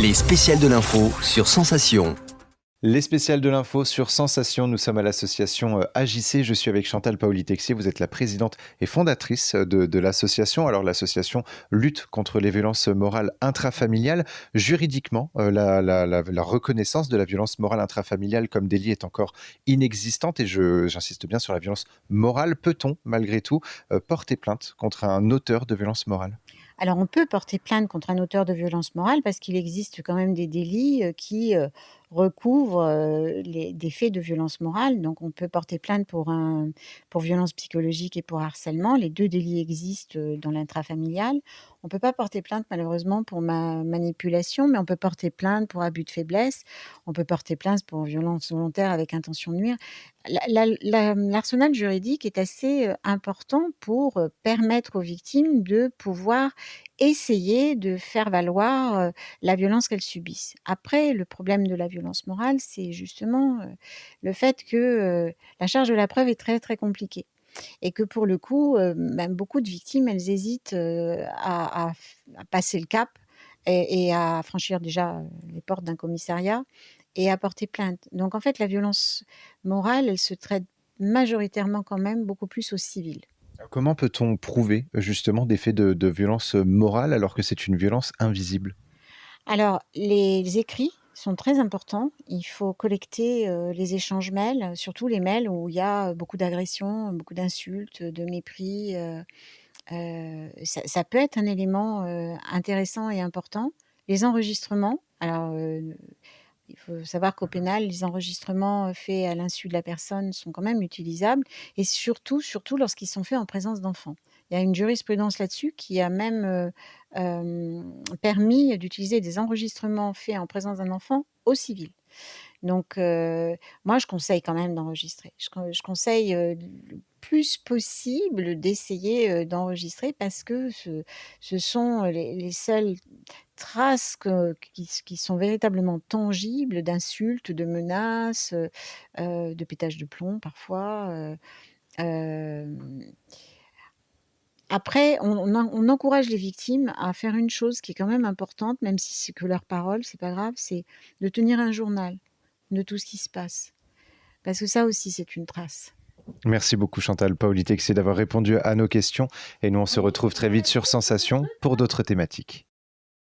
Les spéciales de l'info sur Sensation. Les spéciales de l'info sur Sensation, nous sommes à l'association AJC, je suis avec Chantal Paoli-Texier, vous êtes la présidente et fondatrice de l'association. Alors l'association lutte contre les violences morales intrafamiliales. Juridiquement, la reconnaissance de la violence morale intrafamiliale comme délit est encore inexistante et j'insiste bien sur la violence morale. Peut-on malgré tout porter plainte contre un auteur de violence morale ? Alors, on peut porter plainte contre un auteur de violence morale parce qu'il existe quand même des délits qui recouvrent des faits de violence morale. Donc, on peut porter plainte pour violence psychologique et pour harcèlement. Les deux délits existent dans l'intrafamilial. On ne peut pas porter plainte malheureusement pour manipulation, mais on peut porter plainte pour abus de faiblesse. On peut porter plainte pour violence volontaire avec intention de nuire. L'arsenal juridique est assez important pour permettre aux victimes de pouvoir essayer de faire valoir la violence qu'elles subissent. Après, le problème de la violence morale, c'est justement le fait que la charge de la preuve est très, très compliquée et que pour le coup, même beaucoup de victimes, elles hésitent à passer le cap et à franchir déjà les portes d'un commissariat et à porter plainte. Donc en fait, la violence morale, elle se traite majoritairement quand même beaucoup plus au civil. Comment peut-on prouver justement des faits de violence morale alors que c'est une violence invisible ? Alors, les écrits sont très importants. Il faut collecter les échanges mails, surtout les mails où il y a beaucoup d'agressions, beaucoup d'insultes, de mépris. Ça peut être un élément intéressant et important. Les enregistrements, alors il faut savoir qu'au pénal, les enregistrements faits à l'insu de la personne sont quand même utilisables et surtout lorsqu'ils sont faits en présence d'enfants. Il y a une jurisprudence là-dessus qui a même permis d'utiliser des enregistrements faits en présence d'un enfant au civil. Donc, moi, je conseille quand même d'enregistrer. Je conseille le plus possible d'essayer d'enregistrer parce que ce sont les seules traces qui sont véritablement tangibles d'insultes, de menaces, de pétage de plomb parfois. Après, on encourage les victimes à faire une chose qui est quand même importante, même si c'est que leur parole, c'est pas grave, c'est de tenir un journal de tout ce qui se passe. Parce que ça aussi, c'est une trace. Merci beaucoup Chantal Paoli-Texier d'avoir répondu à nos questions et nous on se retrouve très vite sur Sensation pour d'autres thématiques.